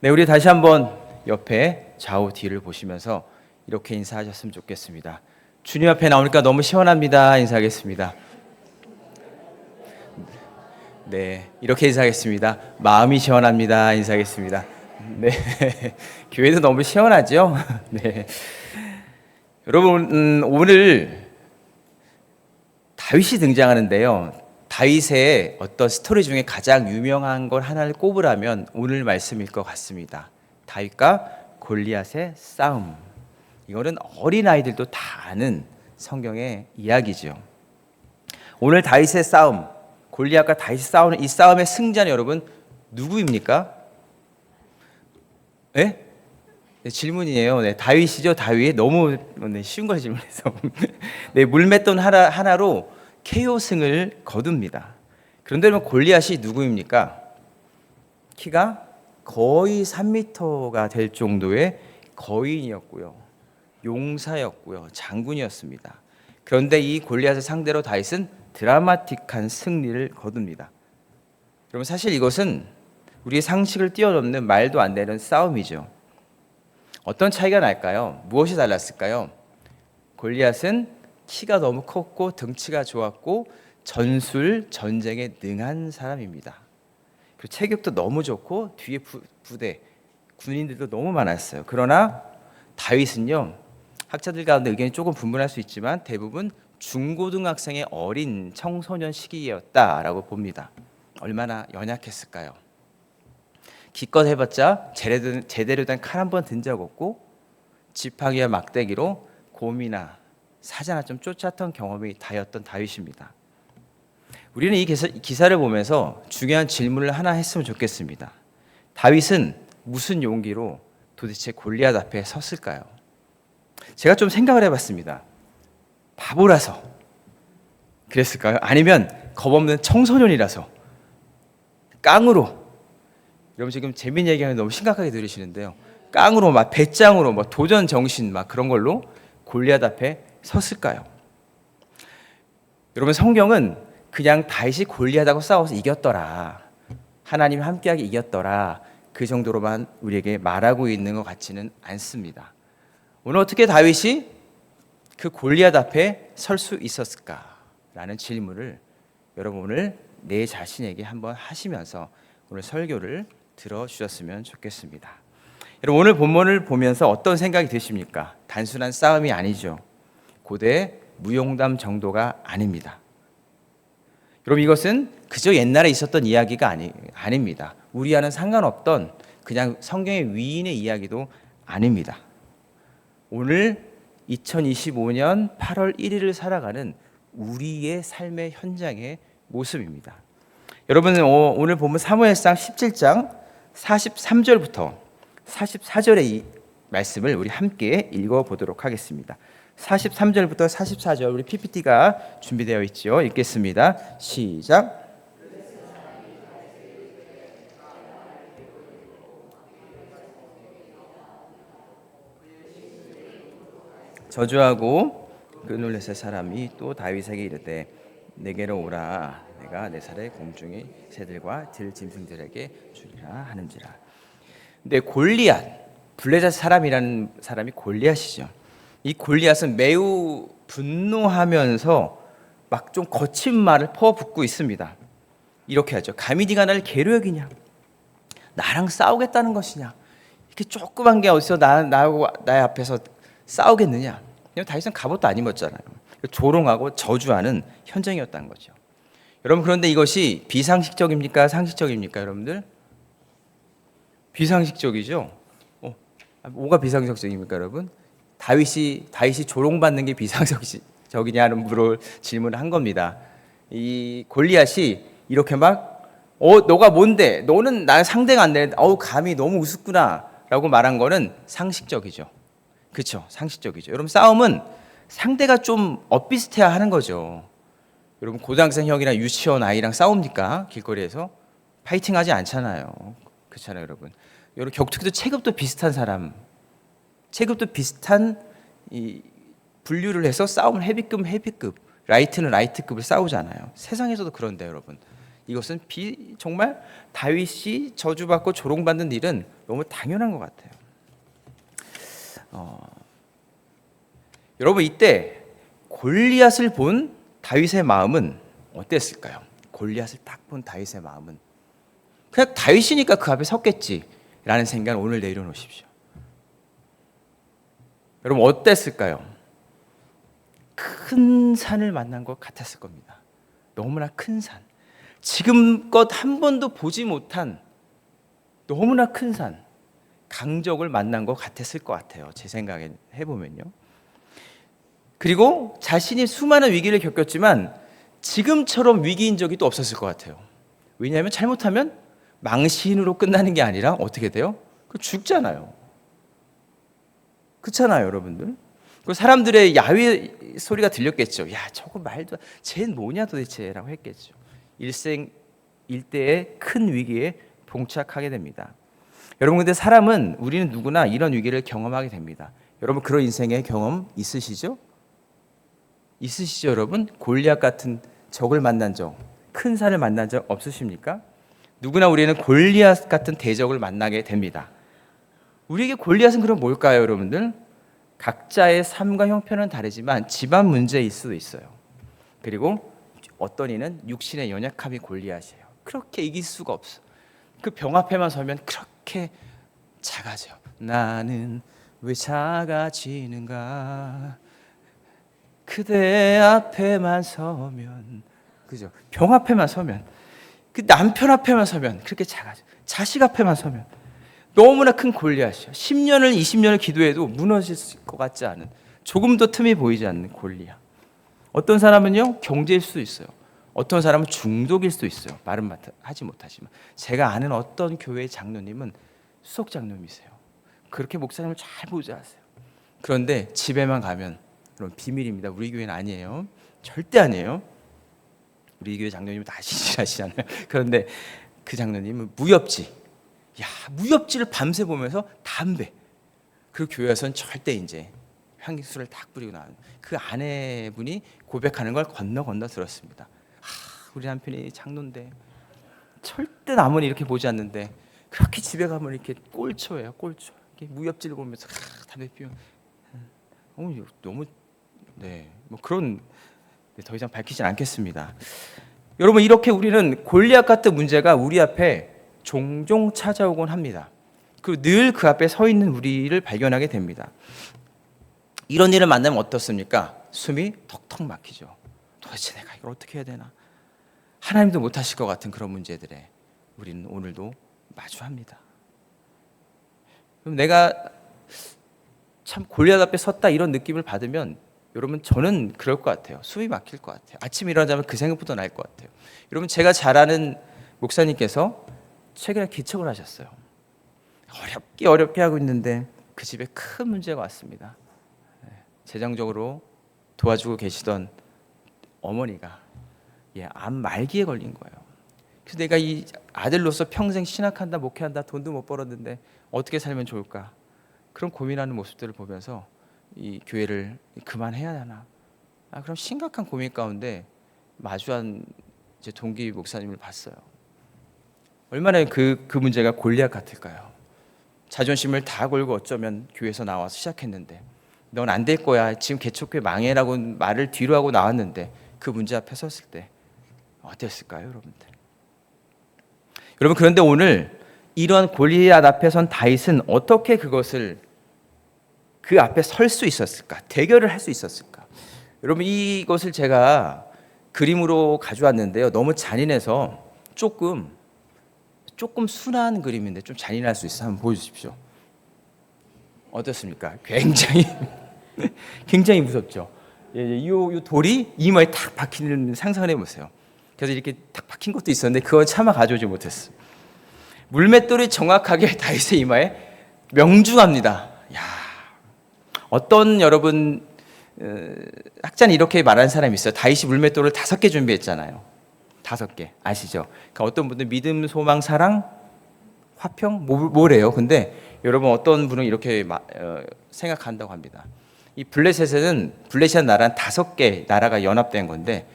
네, 우리 다시 한번 옆에 좌우 뒤를 보시면서 이렇게 인사하셨으면 좋겠습니다. 주님 앞에 나오니까 너무 시원합니다. 인사하겠습니다. 네, 이렇게 인사하겠습니다. 마음이 시원합니다. 인사하겠습니다. 네, 교회도 너무 시원하죠? 네, 여러분 오늘 다윗이 등장하는데요. 다윗의 어떤 스토리 중에 가장 유명한 걸 하나를 꼽으라면 오늘 말씀일 것 같습니다. 다윗과 골리앗의 싸움. 이거는 어린아이들도 다 아는 성경의 이야기죠. 오늘 다윗의 싸움, 골리앗과 다윗이 싸우는 이 싸움의 승자는 여러분 누구입니까? 네? 네, 질문이에요. 네, 다윗이죠. 다윗. 너무 쉬운 걸 질문해서 네, 물맷돈 하나로 KO승을 거둡니다. 그런데 골리앗이 누구입니까? 키가 거의 3m가 될 정도의 거인이었고요. 용사였고요. 장군이었습니다. 그런데 이 골리앗을 상대로 다윗은 드라마틱한 승리를 거둡니다. 여러분 사실 이것은 우리의 상식을 뛰어넘는 말도 안 되는 싸움이죠. 어떤 차이가 날까요? 무엇이 달랐을까요? 골리앗은 키가 너무 컸고 등치가 좋았고 전쟁에 능한 사람입니다. 그리고 체격도 너무 좋고 뒤에 부대 군인들도 너무 많았어요. 그러나 다윗은요, 학자들 가운데 의견이 조금 분분할 수 있지만 대부분 중고등학생의 어린 청소년 시기였다라고 봅니다. 얼마나 연약했을까요? 기껏 해봤자 제대로 된 칼 한 번 든 적 없고 지팡이와 막대기로 곰이나 사자나 좀 쫓았던 경험이 다였던 다윗입니다. 우리는 이 기사를 보면서 중요한 질문을 하나 했으면 좋겠습니다. 다윗은 무슨 용기로 도대체 골리앗 앞에 섰을까요? 제가 좀 생각을 해봤습니다. 바보라서 그랬을까요? 아니면 겁없는 청소년이라서 깡으로, 여러분 지금 재밌는 얘기하면 너무 심각하게 들으시는데요. 깡으로 막 배짱으로 막 도전 정신 막 그런 걸로 골리앗 앞에 섰을까요? 여러분 성경은 그냥 다윗이 골리앗하고 싸워서 이겼더라, 하나님 함께하게 이겼더라, 그 정도로만 우리에게 말하고 있는 것 같지는 않습니다. 오늘 어떻게 다윗이 그 골리앗 앞에 설 수 있었을까라는 질문을 여러분 오늘 내 자신에게 한번 하시면서 오늘 설교를 들어주셨으면 좋겠습니다. 여러분 오늘 본문을 보면서 어떤 생각이 드십니까? 단순한 싸움이 아니죠. 고대 무용담 정도가 아닙니다. 여러분 이것은 그저 옛날에 있었던 이야기가 아닙니다. 우리와는 상관없던 그냥 성경의 위인의 이야기도 아닙니다. 오늘 2025년 8월 1일을 살아가는 우리의 삶의 현장의 모습입니다. 여러분 오늘 보면 사무엘상 17장 43절부터 44절의 이 말씀을 우리 함께 읽어보도록 하겠습니다. 43절부터 44절 우리 PPT가 준비되어 있죠. 읽겠습니다. 시작. 저주하고 그눌레셋 사람이 또 다윗에게 이르되 내게로 오라, 내가 내 살의 공중의 새들과 들 짐승들에게 주리라 하는지라. 근데 골리앗, 블레셋 사람이라는 사람이 골리앗이죠. 이 골리앗은 매우 분노하면서 막 좀 거친 말을 퍼붓고 있습니다. 이렇게 하죠. 감히 네가 나를 개로 여기냐? 나랑 싸우겠다는 것이냐? 이렇게 조그만 게 어디서 나의 앞에서 싸우겠느냐? 다윗은 갑옷도 안 입었잖아요. 조롱하고 저주하는 현장이었다는 거죠. 여러분 그런데 이것이 비상식적입니까? 상식적입니까? 여러분들? 비상식적이죠. 뭐가 비상식적입니까, 여러분? 다윗이 조롱받는 게 비상식적이냐는 질문을 한 겁니다. 이 골리앗이 이렇게 막 너가 뭔데? 너는 나 상대가 안 돼. 감히 너무 우습구나라고 말한 거는 상식적이죠. 그렇죠? 상식적이죠. 여러분 싸움은 상대가 좀 엇비슷해야 하는 거죠. 여러분 고등학생 형이랑 유치원 아이랑 싸웁니까? 길거리에서 파이팅하지 않잖아요. 그렇잖아요, 여러분. 여러분 격투기도 체급도 비슷한 사람, 체급도 비슷한 이 분류를 해서 싸움을 헤비급, 라이트는 라이트급을 싸우잖아요. 세상에서도 그런데 여러분 이것은 정말 다윗이 저주받고 조롱받는 일은 너무 당연한 것 같아요. 여러분 이때 골리앗을 본 다윗의 마음은 어땠을까요? 골리앗을 딱 본 다윗의 마음은 그냥 다윗이니까 그 앞에 섰겠지라는 생각을 오늘 내려놓으십시오. 여러분 어땠을까요? 큰 산을 만난 것 같았을 겁니다. 너무나 큰 산, 지금껏 한 번도 보지 못한 너무나 큰 산, 강적을 만난 것 같았을 것 같아요. 제 생각에 해보면요. 그리고 자신이 수많은 위기를 겪었지만 지금처럼 위기인 적이 또 없었을 것 같아요. 왜냐하면 잘못하면 망신으로 끝나는 게 아니라 어떻게 돼요? 죽잖아요. 그렇잖아요, 여러분들. 그 사람들의 야휘 소리가 들렸겠죠. 야, 저거 말도, 쟤는 뭐냐 도대체라고 했겠죠. 일생일대의 큰 위기에 봉착하게 됩니다. 여러분, 근데 사람은 우리는 누구나 이런 위기를 경험하게 됩니다. 여러분 그런 인생의 경험 있으시죠? 있으시죠, 여러분? 골리앗 같은 적을 만난 적, 큰 산을 만난 적 없으십니까? 누구나 우리는 골리앗 같은 대적을 만나게 됩니다. 우리에게 골리앗은 그럼 뭘까요, 여러분들? 각자의 삶과 형편은 다르지만 집안 문제일 수도 있어요. 그리고 어떤 이는 육신의 연약함이 골리앗이에요. 그렇게 이길 수가 없어. 그 병 앞에만 서면 그렇게 작아져. 나는 왜 작아지는가? 그대 앞에만 서면, 그죠? 병 앞에만 서면, 그 남편 앞에만 서면 그렇게 작아져. 자식 앞에만 서면 너무나 큰 골리앗이요. 10년을 20년을 기도해도 무너질 것 같지 않은, 조금도 틈이 보이지 않는 골리앗. 어떤 사람은요 경제일 수도 있어요. 어떤 사람은 중독일 수도 있어요. 말은 하지 못하지만 제가 아는 어떤 교회의 장로님은 수석 장로님이세요. 그렇게 목사님을 잘 보지 않으세요. 그런데 집에만 가면, 여러분 비밀입니다. 우리 교회는 아니에요. 절대 아니에요. 우리 교회 장로님은 다 신실하시잖아요. 그런데 그 장로님은 무협지, 무협지를 밤새 보면서 담배, 그리고 교회 와서는 절대 이제 향수를 딱 뿌리고 나오는 그 아내분이 고백하는 걸 건너 들었습니다. 우리 남편이 장로인데 절대 남은 이렇게 보지 않는데 그렇게 집에 가면 이렇게 꼴초예요. 꼴초. 이렇게 무협지를 보면서 담배 피우면 너무 뭐 그런, 더 이상 밝히진 않겠습니다. 여러분 이렇게 우리는 골리앗 같은 문제가 우리 앞에 종종 찾아오곤 합니다. 그리고 늘 그 앞에 서 있는 우리를 발견하게 됩니다. 이런 일을 만나면 어떻습니까? 숨이 턱턱 막히죠. 도대체 내가 이걸 어떻게 해야 되나? 하나님도 못하실 것 같은 그런 문제들에 우리는 오늘도 마주합니다. 그럼 내가 참 골리앗 앞에 섰다 이런 느낌을 받으면, 여러분 저는 그럴 것 같아요. 숨이 막힐 것 같아요. 아침에 일어나자면 그 생각부터 날 것 같아요. 여러분 제가 잘 아는 목사님께서 최근에 기척을 하셨어요. 어렵게 하고 있는데 그 집에 큰 문제가 왔습니다. 재정적으로 도와주고 계시던 어머니가 암 말기에 걸린 거예요. 그래서 내가 이 아들로서 평생 신학한다, 목회한다, 돈도 못 벌었는데 어떻게 살면 좋을까? 그런 고민하는 모습들을 보면서 이 교회를 그만해야 하나? 그럼 심각한 고민 가운데 마주한 제 동기 목사님을 봤어요. 얼마나 그 문제가 골리앗 같을까요? 자존심을 다 걸고 어쩌면 교회에서 나와서 시작했는데, 넌 안 될 거야, 지금 개척교회 망해라고 말을 뒤로 하고 나왔는데 그 문제 앞에 섰을 때 어땠을까요, 여러분들? 여러분 그런데 오늘 이러한 골리앗 앞에 선 다윗은 어떻게 그것을, 그 앞에 설 수 있었을까? 대결을 할 수 있었을까? 여러분 이것을 제가 그림으로 가져왔는데요. 너무 잔인해서 조금 순한 그림인데 좀 잔인할 수 있어요. 한번 보여주십시오. 어떻습니까? 굉장히 무섭죠. 이 돌이 이마에 탁 박히는 상상을 해보세요. 그래서 이렇게 탁 박힌 것도 있었는데 그건 차마 가져오지 못했어요. 물맷돌이 정확하게 다윗의 이마에 명중합니다. 어떤 여러분 학자는 이렇게 말하는 사람이 있어요. 다윗이 물맷돌을 5개 준비했잖아요. 5개 아시죠? 그러니까 어떤 분들 믿음, 소망, 사랑, 화평 뭐래요? 근데 여러분 어떤 분은 이렇게 생각한다고 합니다. 이 블레셋은, 블레셋 나라는 5개 나라가 연합된 건데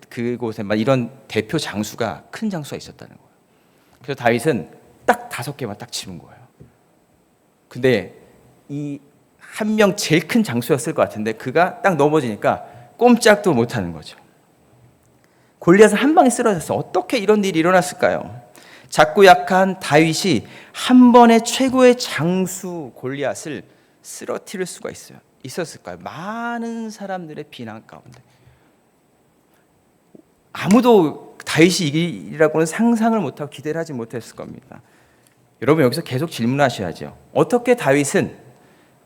그곳에 이런 대표 장수가, 큰 장수가 있었다는 거예요. 그래서 다윗은 딱 5개만 딱 집은 거예요. 근데 이 한 명 제일 큰 장수였을 것 같은데 그가 딱 넘어지니까 꼼짝도 못하는 거죠. 골리앗은 한 방에 쓰러졌어요. 어떻게 이런 일이 일어났을까요? 작고 약한 다윗이 한 번에 최고의 장수 골리앗을 쓰러뜨릴 수가 있었을까요? 많은 사람들의 비난 가운데 아무도 다윗이 이기리라고는 상상을 못하고 기대를 하지 못했을 겁니다. 여러분 여기서 계속 질문하셔야죠. 어떻게 다윗은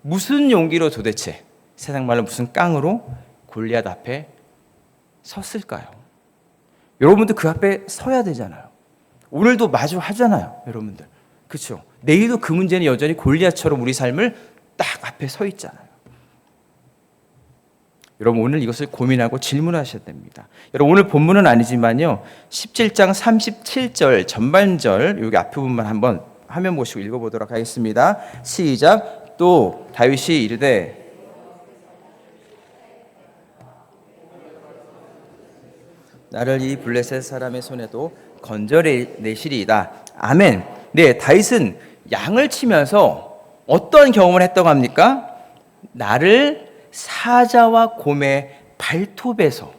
무슨 용기로 도대체 세상 말로 무슨 깡으로 골리앗 앞에 섰을까요? 여러분도 그 앞에 서야 되잖아요. 오늘도 마주 하잖아요, 여러분들. 그렇죠? 내일도 그 문제는 여전히 골리앗처럼 우리 삶을 딱 앞에 서 있잖아요. 여러분 오늘 이것을 고민하고 질문하셔야 됩니다. 여러분 오늘 본문은 아니지만요. 17장 37절 전반절 여기 앞부분만 한번 화면 보시고 읽어보도록 하겠습니다. 시작. 또 다윗이 이르되 나를 이 블레셋 사람의 손에도 건져내시리이다. 아멘. 네, 다윗은 양을 치면서 어떤 경험을 했다고 합니까? 나를 사자와 곰의 발톱에서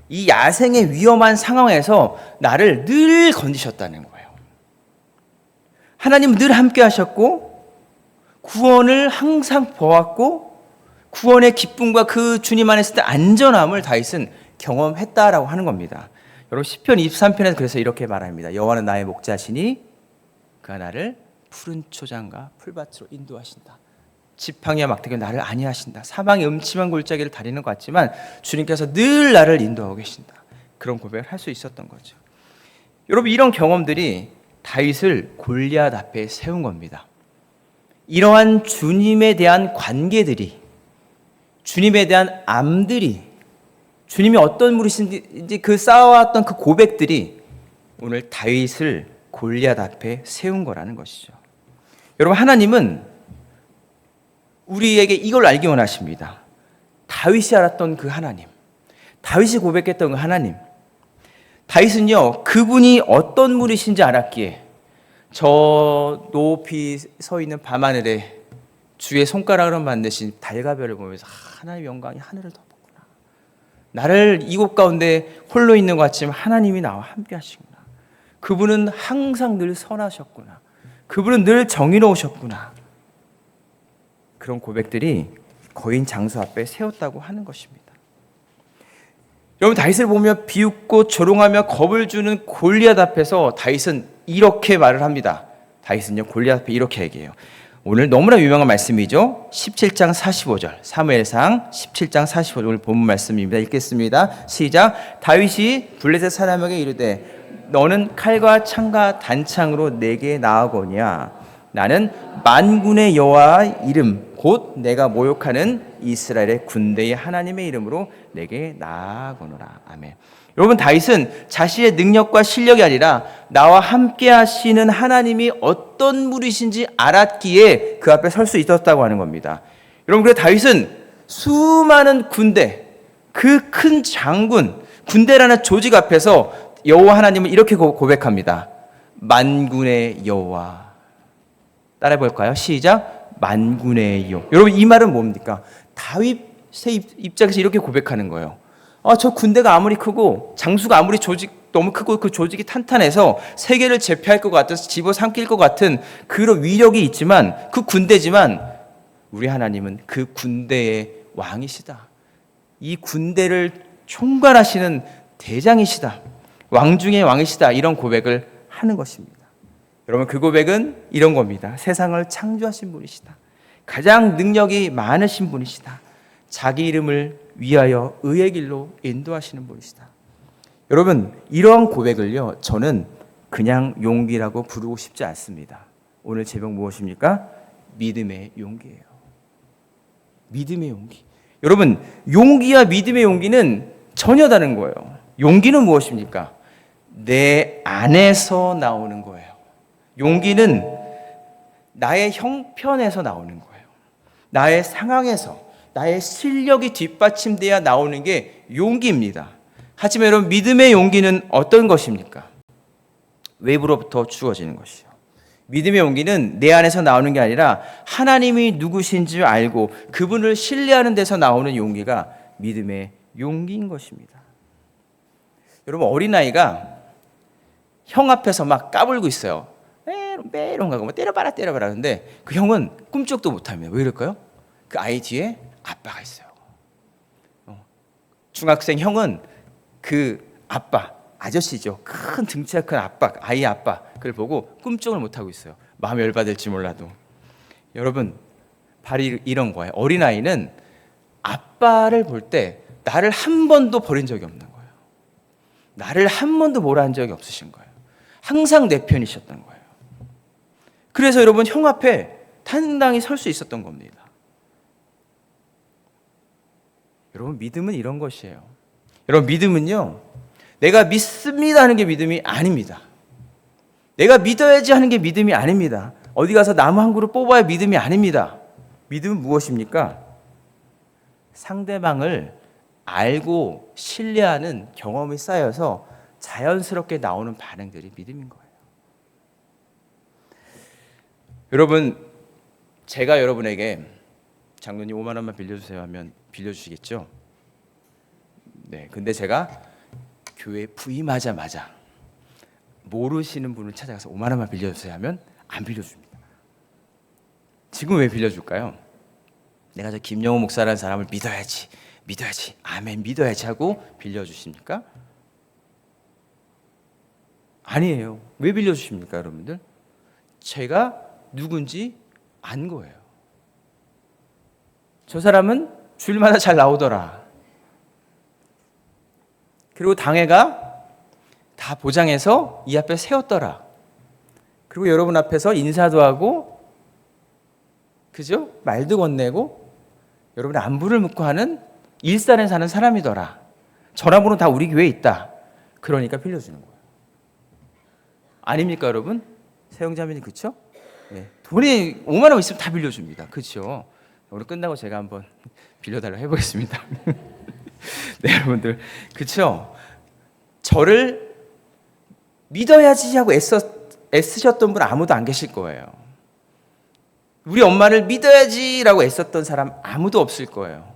이 야생의 위험한 상황에서 나를 늘 건지셨다는 거예요. 하나님은 늘 함께 하셨고 구원을 항상 보았고 구원의 기쁨과 그 주님 안에 있을 때 안전함을 다윗은 경험했다라고 하는 겁니다. 여러분 시편 23편에서 그래서 이렇게 말합니다. 여호와는 나의 목자시니 그가 나를 푸른 초장과 풀밭으로 인도하신다. 지팡이와 막대기로 나를 안위하신다. 사방의 음침한 골짜기를 다리는 것 같지만 주님께서 늘 나를 인도하고 계신다. 그런 고백을 할 수 있었던 거죠. 여러분 이런 경험들이 다윗을 골리앗 앞에 세운 겁니다. 이러한 주님에 대한 관계들이, 주님에 대한 암들이, 주님이 어떤 분이신지 그 쌓아왔던 그 고백들이 오늘 다윗을 골리앗 앞에 세운 거라는 것이죠. 여러분 하나님은 우리에게 이걸 알기 원하십니다. 다윗이 알았던 그 하나님, 다윗이 고백했던 그 하나님. 다윗은요 그분이 어떤 분이신지 알았기에 저 높이 서 있는 밤하늘에 주의 손가락으로 만드신 달과 별을 보면서 하나님의 영광이 하늘을 덮었구나. 나를 이곳 가운데 홀로 있는 것 같지만 하나님이 나와 함께 하시구나. 그분은 항상 늘 선하셨구나. 그분은 늘 정의로우셨구나. 그런 고백들이 거인 장수 앞에 세웠다고 하는 것입니다. 여러분 다윗을 보며 비웃고 조롱하며 겁을 주는 골리앗 앞에서 다윗은 이렇게 말을 합니다. 다윗은요 골리앗 앞에 이렇게 얘기해요. 오늘 너무나 유명한 말씀이죠. 17장 45절 사무엘상 17장 45절 오늘 본문 말씀입니다. 읽겠습니다. 시작. 다윗이 블레셋 사람에게 이르되 너는 칼과 창과 단창으로 내게 나아오냐. 나는 만군의 여호와 이름 곧 내가 모욕하는 이스라엘의 군대의 하나님의 이름으로 내게 나아오노라. 아멘. 여러분 다윗은 자신의 능력과 실력이 아니라 나와 함께 하시는 하나님이 어떤 분이신지 알았기에 그 앞에 설 수 있었다고 하는 겁니다. 여러분 그래서 다윗은 수많은 군대, 그 큰 장군, 군대라는 조직 앞에서 여호와 하나님을 이렇게 고백합니다. 만군의 여호와. 따라해 볼까요? 시작. 만군의 여호와. 여러분 이 말은 뭡니까? 다윗의 입장에서 이렇게 고백하는 거예요. 저 군대가 아무리 크고 장수가 아무리 너무 크고 그 조직이 탄탄해서 세계를 제패할 것 같아서 집어삼킬 것 같은 그런 위력이 있지만 그 군대지만 우리 하나님은 그 군대의 왕이시다. 이 군대를 총괄하시는 대장이시다. 왕 중의 왕이시다. 이런 고백을 하는 것입니다. 여러분 그 고백은 이런 겁니다. 세상을 창조하신 분이시다. 가장 능력이 많으신 분이시다. 자기 이름을 위하여 의의 길로 인도하시는 분이시다. 여러분 이러한 고백을요 저는 그냥 용기라고 부르고 싶지 않습니다. 오늘 제목 무엇입니까? 믿음의 용기예요. 믿음의 용기. 여러분 용기와 믿음의 용기는 전혀 다른 거예요. 용기는 무엇입니까? 내 안에서 나오는 거예요. 용기는 나의 형편에서 나오는 거예요. 나의 상황에서, 나의 실력이 뒷받침돼야 나오는 게 용기입니다. 하지만 여러분 믿음의 용기는 어떤 것입니까? 외부로부터 주어지는 것이요. 믿음의 용기는 내 안에서 나오는 게 아니라 하나님이 누구신지 알고 그분을 신뢰하는 데서 나오는 용기가 믿음의 용기인 것입니다. 여러분, 어린아이가 형 앞에서 막 까불고 있어요. 메롱 가고 때려봐라 근데 그 형은 꿈쩍도 못합니다. 왜 그럴까요? 그 아이 뒤에 아빠가 있어요. 중학생 형은 그 아빠, 아저씨죠. 큰 등치가 큰 아빠, 아이 아빠 그걸 보고 꿈쩍을 못하고 있어요. 마음이 열받을지 몰라도. 여러분, 바로 이런 거예요. 어린아이는 아빠를 볼 때 나를 한 번도 버린 적이 없는 거예요. 나를 한 번도 뭐라 한 적이 없으신 거예요. 항상 내 편이셨던 거예요. 그래서 여러분, 형 앞에 당당히 설 수 있었던 겁니다. 여러분, 믿음은 이런 것이에요. 여러분, 믿음은요, 내가 믿습니다 하는 게 믿음이 아닙니다. 내가 믿어야지 하는 게 믿음이 아닙니다. 어디 가서 나무 한 그루 뽑아야 믿음이 아닙니다. 믿음은 무엇입니까? 상대방을 알고 신뢰하는 경험이 쌓여서 자연스럽게 나오는 반응들이 믿음인 거예요. 여러분, 제가 여러분에게 장로님 5만 원만 빌려주세요 하면 빌려주시겠죠? 네, 근데 제가 교회 부임하자마자 모르시는 분을 찾아가서 5만 원만 빌려주세요 하면 안 빌려줍니다. 지금 왜 빌려줄까요? 내가 저 김영호 목사라는 사람을 믿어야지, 아멘, 믿어야지 하고 빌려주십니까? 아니에요. 왜 빌려주십니까, 여러분들? 제가 누군지 안 거예요. 저 사람은 주일마다 잘 나오더라. 그리고 당회가 다 보장해서 이 앞에 세웠더라. 그리고 여러분 앞에서 인사도 하고, 그죠? 말도 건네고, 여러분의 안부를 묻고 하는 일산에 사는 사람이더라. 전화번호 다 우리 교회에 있다. 그러니까 빌려주는 거예요. 아닙니까, 여러분? 세영자매님, 그쵸? 네. 돈이 5만 원 있으면 다 빌려줍니다. 그쵸? 오늘 끝나고 제가 한번 빌려달라고 해보겠습니다. 네, 여러분들, 그쵸? 저를 믿어야지 하고 애쓰셨던 분 아무도 안 계실 거예요. 우리 엄마를 믿어야지라고 애썼던 사람 아무도 없을 거예요.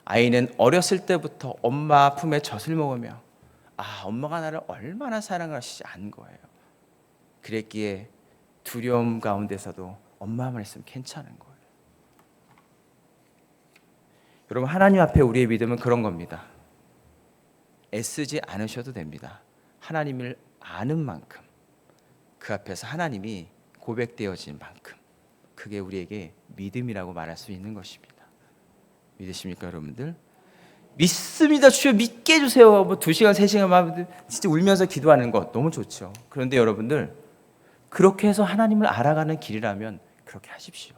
아이는 어렸을 때부터 엄마 품에 젖을 먹으며 엄마가 나를 얼마나 사랑을 하시지 안 거예요. 그랬기에 두려움 가운데서도 엄마만 있으면 괜찮은 거예요. 여러분, 하나님 앞에 우리의 믿음은 그런 겁니다. 애쓰지 않으셔도 됩니다. 하나님을 아는 만큼, 그 앞에서 하나님이 고백되어진 만큼, 그게 우리에게 믿음이라고 말할 수 있는 것입니다. 믿으십니까, 여러분들? 믿습니다, 주여 믿게 해주세요. 2시간, 3시간 진짜 울면서 기도하는 것 너무 좋죠. 그런데 여러분들, 그렇게 해서 하나님을 알아가는 길이라면 그렇게 하십시오.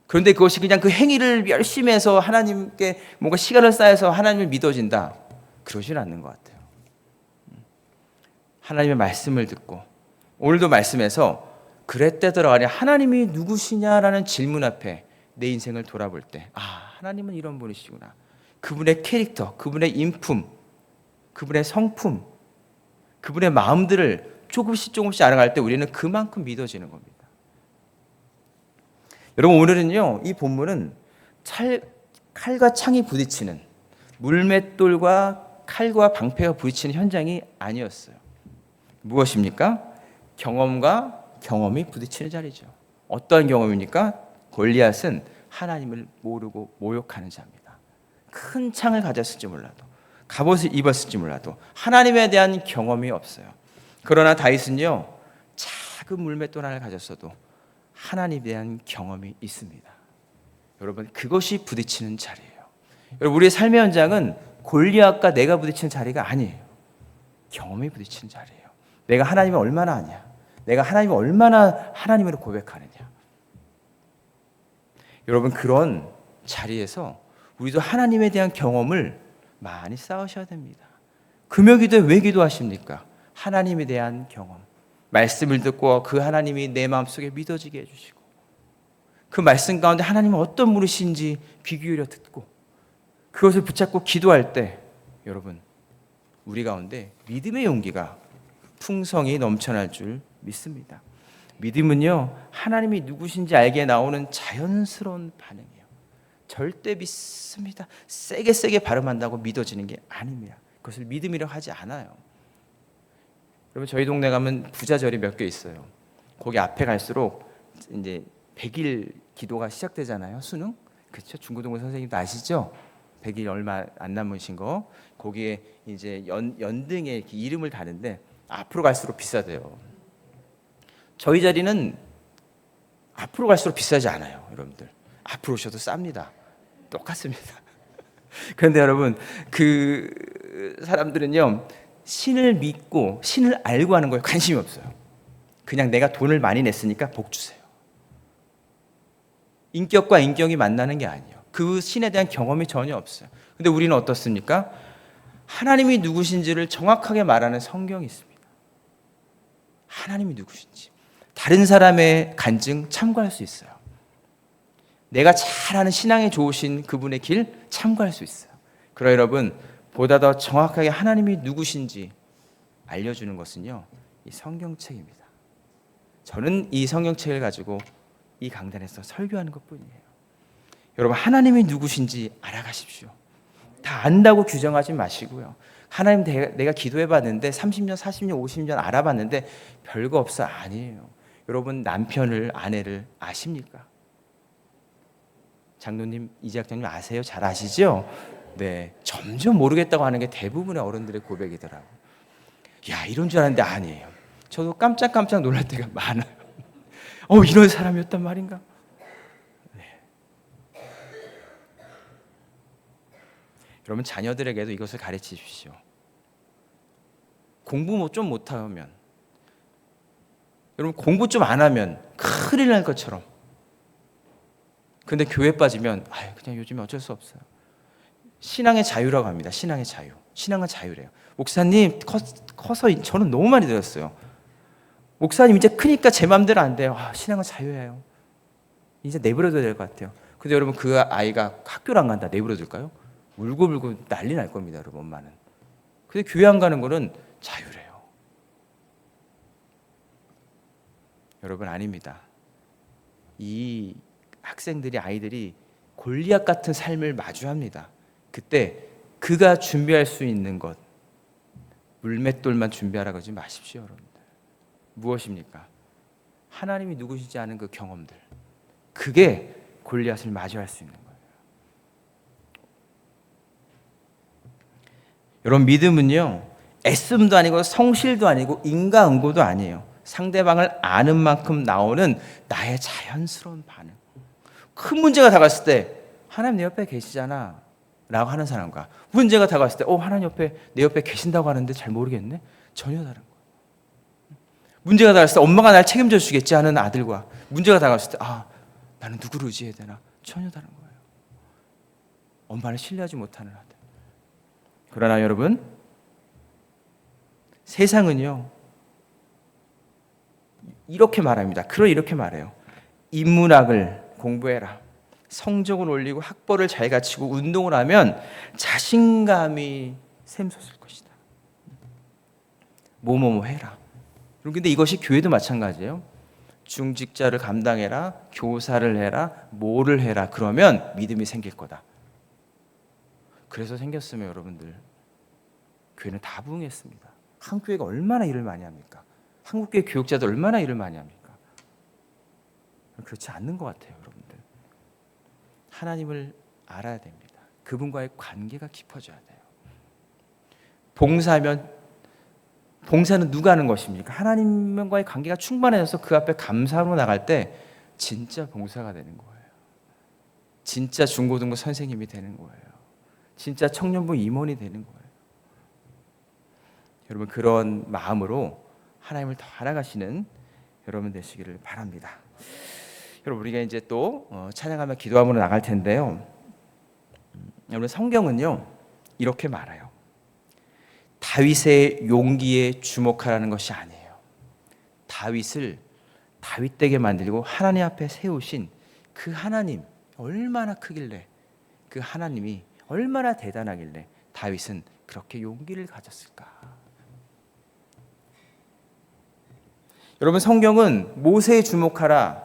그런데 그것이 그냥 그 행위를 열심히 해서 하나님께 뭔가 시간을 쌓아서 하나님을 믿어진다, 그러진 않는 것 같아요. 하나님의 말씀을 듣고, 오늘도 말씀에서 그랬대더라 아니 하나님이 누구시냐라는 질문 앞에 내 인생을 돌아볼 때 하나님은 이런 분이시구나. 그분의 캐릭터, 그분의 인품, 그분의 성품, 그분의 마음들을 조금씩 알아갈 때 우리는 그만큼 믿어지는 겁니다. 여러분, 오늘은요, 이 본문은 칼과 창이 부딪히는, 물맷돌과 칼과 방패가 부딪히는 현장이 아니었어요. 무엇입니까? 경험과 경험이 부딪히는 자리죠. 어떤 경험입니까? 골리앗은 하나님을 모르고 모욕하는 자입니다. 큰 창을 가졌을지 몰라도, 갑옷을 입었을지 몰라도 하나님에 대한 경험이 없어요. 그러나 다윗은요, 작은 물맷돌 하나를 가졌어도 하나님에 대한 경험이 있습니다. 여러분, 그것이 부딪히는 자리예요. 여러분, 우리의 삶의 현장은 골리앗과 내가 부딪히는 자리가 아니에요. 경험이 부딪히는 자리예요. 내가 하나님을 얼마나 아냐, 내가 하나님을 얼마나 하나님으로 고백하느냐. 여러분, 그런 자리에서 우리도 하나님에 대한 경험을 많이 쌓으셔야 됩니다. 금요기도에 왜 기도하십니까? 하나님에 대한 경험, 말씀을 듣고 그 하나님이 내 마음속에 믿어지게 해주시고, 그 말씀 가운데 하나님은 어떤 분이신지 귀 기울여 듣고 그것을 붙잡고 기도할 때, 여러분, 우리 가운데 믿음의 용기가 풍성히 넘쳐날 줄 믿습니다. 믿음은요, 하나님이 누구신지 알게 나오는 자연스러운 반응이에요. 절대 믿습니다, 세게 발음한다고 믿어지는 게 아닙니다. 그것을 믿음이라고 하지 않아요. 여러분, 저희 동네 가면 부자절이 몇 개 있어요. 거기 앞에 갈수록 이제 100일 기도가 시작되잖아요. 수능? 그렇죠? 중고등부 선생님도 아시죠? 100일 얼마 안 남으신 거. 거기에 이제 연등에 이렇게 이름을 다는데 앞으로 갈수록 비싸대요. 저희 자리는 앞으로 갈수록 비싸지 않아요, 여러분들. 앞으로 오셔도 쌉니다. 똑같습니다. 그런데 여러분, 그 사람들은요, 신을 믿고 신을 알고 하는 거에 관심이 없어요. 그냥 내가 돈을 많이 냈으니까 복 주세요. 인격과 인격이 만나는 게 아니에요. 그 신에 대한 경험이 전혀 없어요. 근데 우리는 어떻습니까? 하나님이 누구신지를 정확하게 말하는 성경이 있습니다. 하나님이 누구신지 다른 사람의 간증 참고할 수 있어요. 내가 잘 아는 신앙에 좋으신 그분의 길 참고할 수 있어요. 그러나 여러분, 보다 더 정확하게 하나님이 누구신지 알려주는 것은요, 이 성경책입니다. 저는 이 성경책을 가지고 이 강단에서 설교하는 것뿐이에요. 여러분, 하나님이 누구신지 알아가십시오. 다 안다고 규정하지 마시고요. 하나님, 내가 기도해봤는데 30년, 40년, 50년 알아봤는데 별거 없어. 아니에요. 여러분, 남편을, 아내를 아십니까? 장로님, 이재학장님 아세요? 잘 아시죠? 네, 점점 모르겠다고 하는 게 대부분의 어른들의 고백이더라고요. 야, 이런 줄 알았는데 아니에요. 저도 깜짝 놀랄 때가 많아요. 이런 사람이었단 말인가? 네. 여러분, 자녀들에게도 이것을 가르치십시오. 공부 좀 못하면, 여러분, 공부 좀 안 하면 큰일 날 것처럼. 근데 교회 빠지면 그냥 요즘에 어쩔 수 없어요. 신앙의 자유라고 합니다. 신앙의 자유. 신앙은 자유래요. 목사님, 커서 저는 너무 많이 들었어요. 목사님, 이제 크니까 제 마음대로 안 돼요. 신앙은 자유예요. 이제 내버려둬야 될 것 같아요. 근데 여러분, 그 아이가 학교를 안 간다, 내버려둘까요? 울고 난리 날 겁니다, 여러분, 엄마는. 근데 교회 안 가는 거는 자유래요. 여러분, 아닙니다. 이 학생들이, 아이들이 골리앗 같은 삶을 마주합니다. 그때 그가 준비할 수 있는 것, 물맷돌만 준비하라고 하지 마십시오, 여러분들. 무엇입니까? 하나님이 누구시지 않은 그 경험들, 그게 골리앗을 마주할 수 있는 거예요. 여러분, 믿음은요, 애씀도 아니고 성실도 아니고 인과응고도 아니에요. 상대방을 아는 만큼 나오는 나의 자연스러운 반응. 큰 문제가 다가왔을 때 하나님 내 옆에 계시잖아 라고 하는 사람과, 문제가 다가왔을 때 하나님 내 옆에 계신다고 하는데 잘 모르겠네? 전혀 다른 거예요. 문제가 다가왔을 때 엄마가 날 책임져 주겠지 하는 아들과, 문제가 다가왔을 때 나는 누구를 의지해야 되나? 전혀 다른 거예요. 엄마를 신뢰하지 못하는 아들. 그러나 여러분, 세상은요, 이렇게 말합니다. 이렇게 말해요. 인문학을 공부해라, 성적을 올리고 학벌을 잘 갖추고 운동을 하면 자신감이 샘솟을 것이다. 뭐뭐뭐 해라. 근데 이것이 교회도 마찬가지예요. 중직자를 감당해라, 교사를 해라, 뭐를 해라. 그러면 믿음이 생길 거다. 그래서 생겼으면 여러분들, 교회는 다 부흥했습니다. 한국 교회가 얼마나 일을 많이 합니까? 한국 교회 교육자들 얼마나 일을 많이 합니까? 그렇지 않는 것 같아요, 여러분들. 하나님을 알아야 됩니다. 그분과의 관계가 깊어져야 돼요. 봉사는 누가 하는 것입니까? 하나님과의 관계가 충만해져서 그 앞에 감사로 나갈 때 진짜 봉사가 되는 거예요. 진짜 중고등부 선생님이 되는 거예요. 진짜 청년부 임원이 되는 거예요. 여러분, 그런 마음으로 하나님을 더 알아가시는 여러분 되시기를 바랍니다. 여러분, 우리가 이제 또 찬양하며 기도하며 나갈 텐데요. 여러분, 성경은요, 이렇게 말해요. 다윗의 용기에 주목하라는 것이 아니에요. 다윗을 다윗되게 만들고 하나님 앞에 세우신 그 하나님 얼마나 크길래, 그 하나님이 얼마나 대단하길래 다윗은 그렇게 용기를 가졌을까? 여러분, 성경은 모세에 주목하라,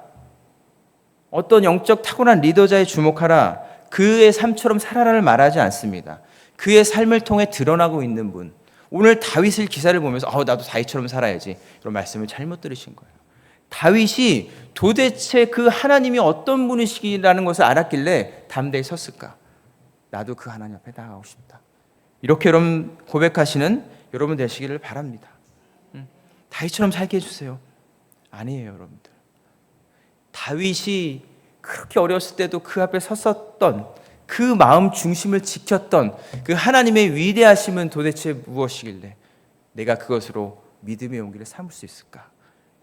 어떤 영적 타고난 리더자에 주목하라, 그의 삶처럼 살아라를 말하지 않습니다. 그의 삶을 통해 드러나고 있는 분, 오늘 다윗을 기사를 보면서 나도 다윗처럼 살아야지, 이런 말씀을 잘못 들으신 거예요. 다윗이 도대체 그 하나님이 어떤 분이시라는 것을 알았길래 담대히 섰을까? 나도 그 하나님 앞에 나가고 싶다, 이렇게 여러분 고백하시는 여러분 되시기를 바랍니다. 다윗처럼 살게 해주세요. 아니에요, 여러분들. 다윗이 그렇게 어렸을 때도 그 앞에 섰었던, 그 마음 중심을 지켰던 그 하나님의 위대하심은 도대체 무엇이길래 내가 그것으로 믿음의 용기를 삼을 수 있을까?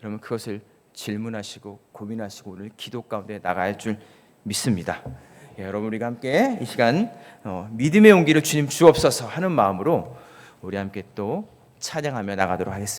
여러분, 그것을 질문하시고 고민하시고 오늘 기도 가운데 나갈 줄 믿습니다. 여러분, 우리가 함께 이 시간 믿음의 용기를 주님 주옵소서 하는 마음으로 우리 함께 또 찬양하며 나가도록 하겠습니다.